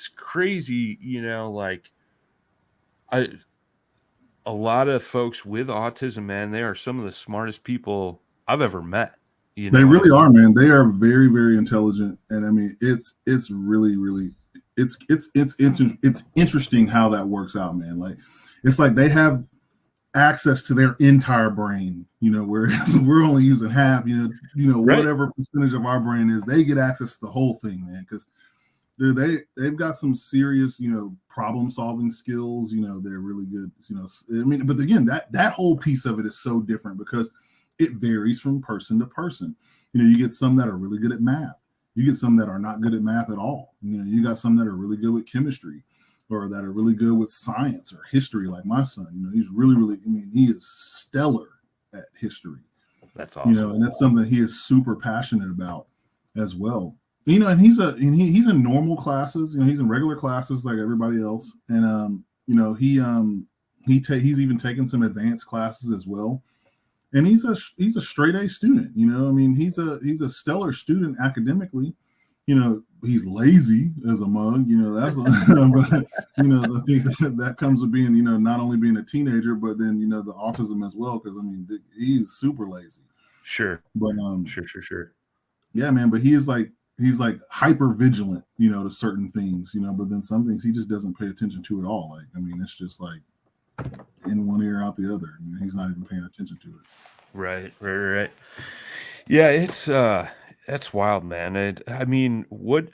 crazy, like a lot of folks with autism, man, they are some of the smartest people I've ever met. They really are, man. They are very, very intelligent, and I mean, it's really, really, it's interesting how that works out, man. Like, it's like they have access to their entire brain, whereas we're only using half. Right. Whatever percentage of our brain is, they get access to the whole thing, man. Because they've got some serious, problem solving skills. They're really good. I mean, but again, that whole piece of it is so different because it varies from person to person. You get some that are really good at math. You get some that are not good at math at all. You got some that are really good with chemistry, or that are really good with science or history, like my son. He's really, really, he is stellar at history. That's awesome. And that's something he is super passionate about as well. And he's in normal classes. He's in regular classes like everybody else. And he's even taken some advanced classes as well. And he's a straight A student. He's a stellar student academically. He's lazy as a mug. That's but, I think that comes with being not only being a teenager, but then the autism as well. Because he's super lazy. Sure. But sure. Yeah, man. But he's like hyper vigilant, to certain things, but then some things he just doesn't pay attention to at all. Like, it's just like in one ear out the other. He's not even paying attention to it. Right. Yeah, it's that's wild, man. I mean, what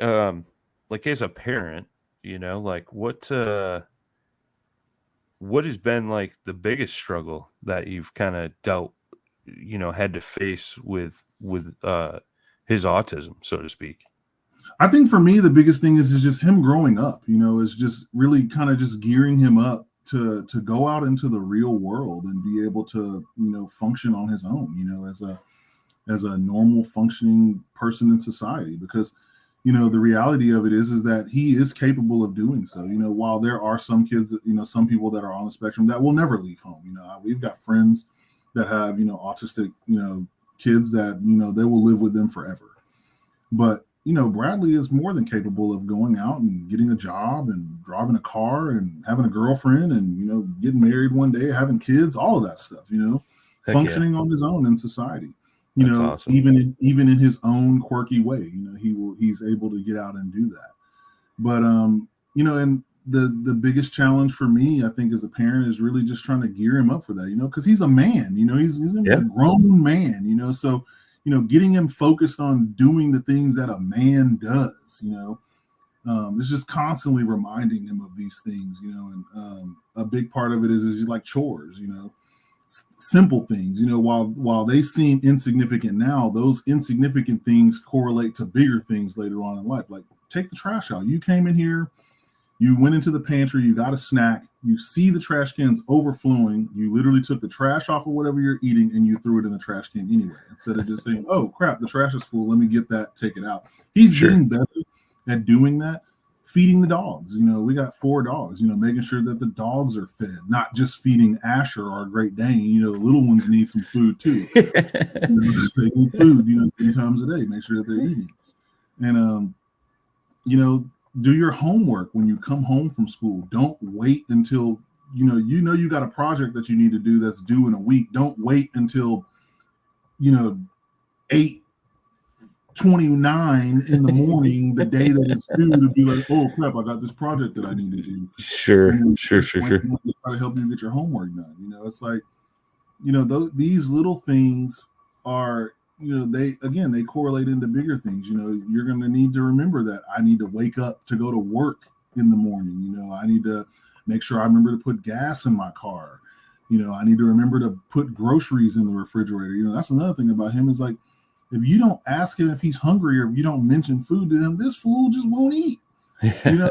like as a parent, like what has been like the biggest struggle that you've kind of had to face with his autism, so to speak? I think for me, the biggest thing is just him growing up, is just really kind of just gearing him up to go out into the real world and be able to, function on his own, as a normal functioning person in society. Because, the reality of it is that he is capable of doing so. While there are some kids, some people that are on the spectrum that will never leave home. We've got friends that have, autistic, kids that, they will live with them forever. But, Bradley is more than capable of going out and getting a job and driving a car and having a girlfriend and, getting married one day, having kids, all of that stuff, functioning on his own in society. That's awesome. even in his own quirky way, he's able to get out and do that. But and the biggest challenge for me, I think, as a parent, is really just trying to gear him up for that, because he's a man, he's a grown man, so getting him focused on doing the things that a man does, it's just constantly reminding him of these things, and a big part of it is like chores, simple things, while they seem insignificant now, those insignificant things correlate to bigger things later on in life. Like, take the trash out. You came in here, you went into the pantry, you got a snack, you see the trash cans overflowing, you literally took the trash off of whatever you're eating and you threw it in the trash can anyway, instead of just saying, oh crap, the trash is full, let me get that, take it out. He's getting better at doing that. Feeding the dogs, we got 4 dogs, making sure that the dogs are fed, not just feeding Asher, our Great Dane, the little ones need some food too. They need food, 3 times a day, make sure that they're eating. And, do your homework when you come home from school. Don't wait until, you got a project that you need to do that's due in a week. Don't wait until, 8:29 in the morning, the day that it's due, to be like, oh crap, I got this project that I need to do. Sure. Try to help you get your homework done. It's like, these little things are, they correlate into bigger things. You're going to need to remember that I need to wake up to go to work in the morning. I need to make sure I remember to put gas in my car. I need to remember to put groceries in the refrigerator. That's another thing about him, is like, if you don't ask him if he's hungry, or if you don't mention food to him, this fool just won't eat. He'll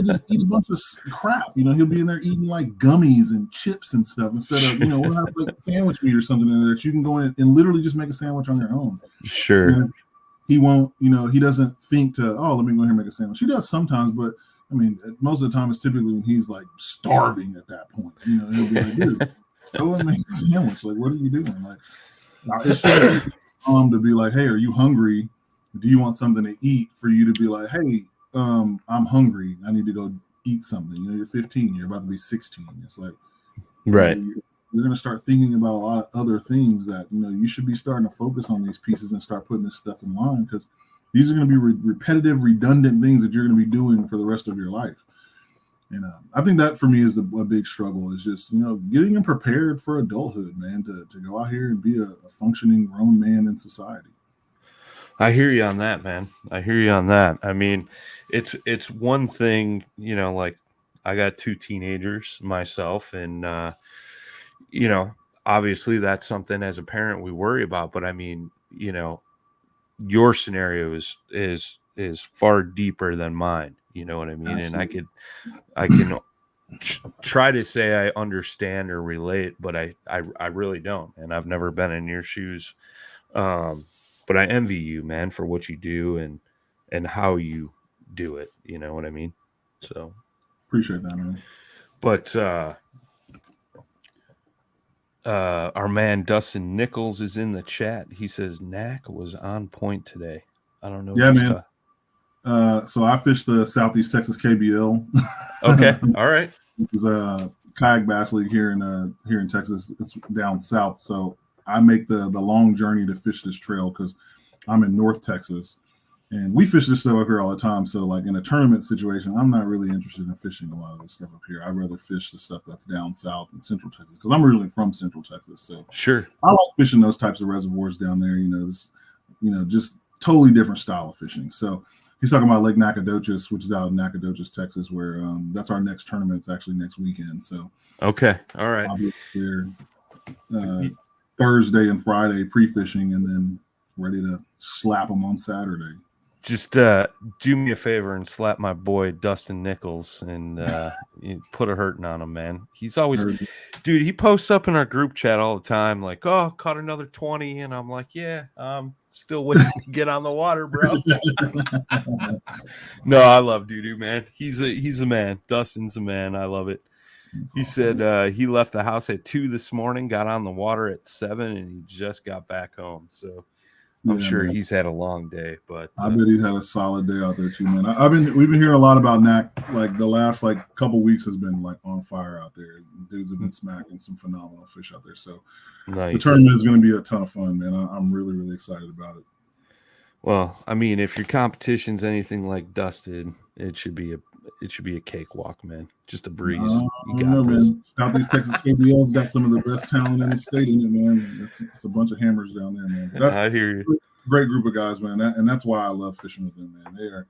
just eat a bunch of crap. He'll be in there eating like gummies and chips and stuff, instead of, we'll have like sandwich meat or something in there that you can go in and literally just make a sandwich on your own. Sure. He won't, he doesn't think to, oh, let me go here and make a sandwich. He does sometimes, but I mean, most of the time it's typically when he's like starving at that point. He'll be like, dude, go and make a sandwich. Like, what are you doing? Like, it shouldn't take to be like, hey, are you hungry? Do you want something to eat? For you to be like, hey, I'm hungry, I need to go eat something. You're 15, you're about to be 16. It's like, right, you're going to start thinking about a lot of other things that you should be starting to focus on these pieces and start putting this stuff in line, because these are going to be repetitive, redundant things that you're going to be doing for the rest of your life. And I think that for me is a big struggle, is just, getting him prepared for adulthood, man, to go out here and be a functioning grown man in society. I hear you on that, man. I hear you on that. I mean, it's one thing, like, I got 2 teenagers myself, and, obviously that's something as a parent we worry about, but I mean, your scenario is far deeper than mine. You know what I mean? Absolutely. And I can try to say I understand or relate, but I really don't. And I've never been in your shoes. But I envy you, man, for what you do and how you do it. You know what I mean? So appreciate that, man. But our man Dustin Nichols is in the chat. He says Knack was on point today. I don't know. Yeah, man. So I fished the Southeast Texas KBL. Okay, all right. It's a kayak bass league here in Texas. It's down south, so I make the long journey to fish this trail because I'm in North Texas, and we fish this stuff up here all the time. So, like in a tournament situation, I'm not really interested in fishing a lot of this stuff up here. I'd rather fish the stuff that's down south in Central Texas because I'm originally from Central Texas. So, sure, I like fishing those types of reservoirs down there. Just totally different style of fishing. So. He's talking about Lake Nacogdoches, which is out in Nacogdoches, Texas, where that's our next tournament. It's actually next weekend. So, okay, all right. I'll be there Thursday and Friday pre-fishing, and then ready to slap them on Saturday. Just do me a favor and slap my boy Dustin Nichols and put a hurting on him, man. He's always, dude, he posts up in our group chat all the time like, oh, caught another 20. And I'm like, yeah, I'm still waiting to get on the water, bro. No, I love Doo-Doo, man. He's a man. Dustin's a man. I love it. That's he said he left the house at 2 this morning, got on the water at 7, and he just got back home. So I'm sure he's had a long day, but I bet he's had a solid day out there too, man. We've been hearing a lot about Knack. Like the last couple weeks has been like on fire out there. Dudes have been smacking some phenomenal fish out there. So the tournament is going to be a ton of fun, man. I'm really, really excited about it. Well, I mean, if your competition's anything like Dustin, it should be a cakewalk, man. Just a breeze. Man. Southeast Texas KBL's got some of the best talent in the state in it, man. It's a bunch of hammers down there, man. I hear you. Great group of guys, man. And that's why I love fishing with them, man.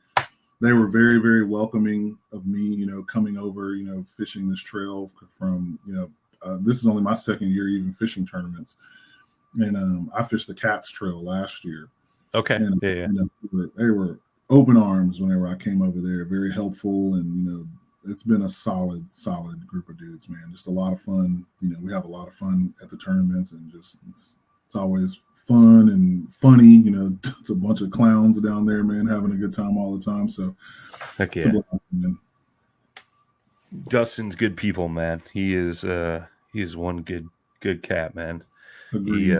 They were very, very welcoming of me, coming over, fishing this trail from, this is only my second year even fishing tournaments. And I fished the Cats Trail last year. Okay. And, yeah. They were open arms whenever I came over there, very helpful. And, it's been a solid group of dudes, man. Just a lot of fun. We have a lot of fun at the tournaments, and just it's always fun and funny. It's a bunch of clowns down there, man, having a good time all the time. So heck yeah. Dustin's good people, man. He is one good cat, man. Agreed.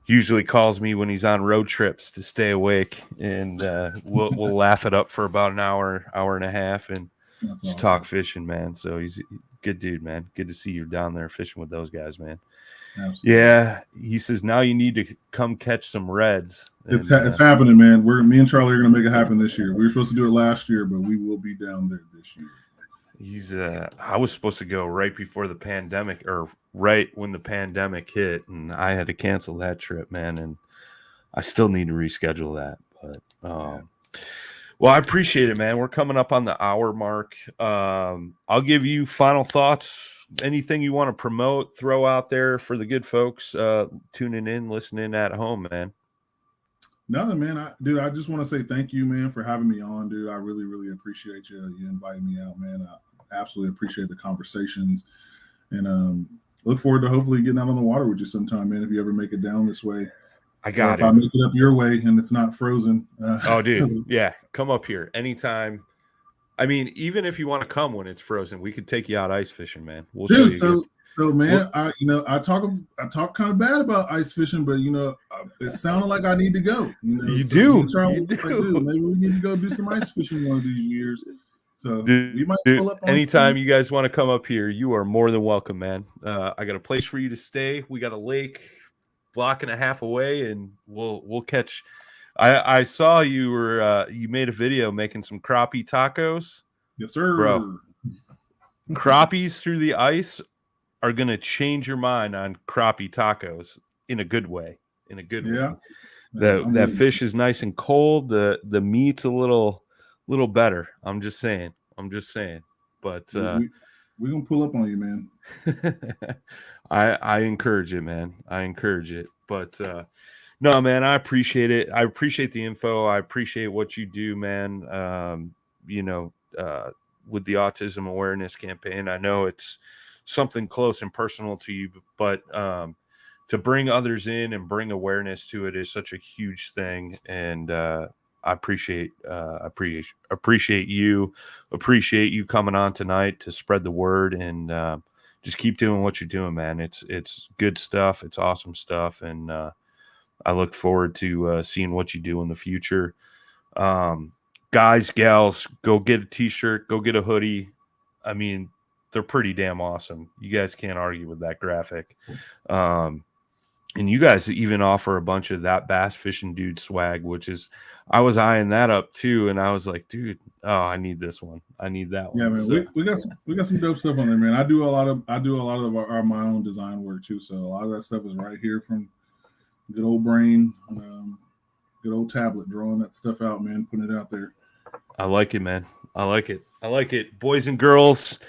He usually calls me when he's on road trips to stay awake, and we'll laugh it up for about an hour and a half, and just awesome. Talk fishing, man. So he's a good dude, man. Good to see you down there fishing with those guys, man. Absolutely. Yeah, he says now you need to come catch some reds. It's happening, man. Me and Charlie are going to make it happen this year. We were supposed to do it last year, but we will be down there this year. I was supposed to go right before the pandemic, or right when the pandemic hit, and I had to cancel that trip, man. And I still need to reschedule that. But well, I appreciate it, man. We're coming up on the hour mark. I'll give you final thoughts. Anything you want to promote, throw out there for the good folks tuning in, listening at home, man. Nothing, man. I just want to say thank you, man, for having me on, dude. I really, really appreciate you inviting me out, man. I absolutely appreciate the conversations, and look forward to hopefully getting out on the water with you sometime, man. If you ever make it down this way. If I make it up your way and it's not frozen. Oh, dude. Yeah. Come up here anytime. I mean, even if you want to come when it's frozen, we could take you out ice fishing, man. We'll show you. So man, I talk kind of bad about ice fishing, but it sounded like I need to go. You do. Maybe we need to go do some ice fishing one of these years. So we might pull up on anytime you guys want to come up here, you are more than welcome, man. I got a place for you to stay. We got a lake block and a half away, and we'll catch. I saw you were you made a video making some crappie tacos. Yes, sir, bro. Crappies through the ice are gonna change your mind on crappie tacos in a good way. Yeah. That fish is nice and cold. The meat's a little better. I'm just saying. But we're gonna pull up on you, man. I encourage it, man. I encourage it. But no, man, I appreciate it. I appreciate the info. I appreciate what you do, man. With the Autism Awareness Campaign. I know it's something close and personal to you, but to bring others in and bring awareness to it is such a huge thing. And I appreciate you coming on tonight to spread the word, and just keep doing what you're doing, man. It's good stuff. It's awesome stuff. And I look forward to seeing what you do in the future. Guys, gals, go get a t-shirt, go get a hoodie. I mean, they're pretty damn awesome. You guys can't argue with that graphic. And you guys even offer a bunch of that bass fishing dude swag, which is, I was eyeing that up too. And I was like, dude, I need this one. I need that one. Yeah, man. So, we got some dope stuff on there, man. I do a lot of my own design work too. So a lot of that stuff is right here from good old brain, good old tablet, drawing that stuff out, man, putting it out there. I like it, man. I like it. Boys and girls,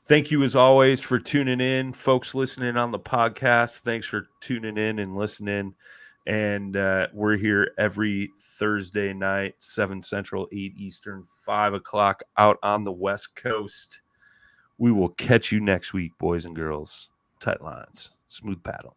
thank you as always for tuning in. Folks listening on the podcast, thanks for tuning in and listening. And we're here every Thursday night, 7 Central, 8 Eastern, 5 o'clock out on the West Coast. We will catch you next week, boys and girls. Tight lines, smooth paddle.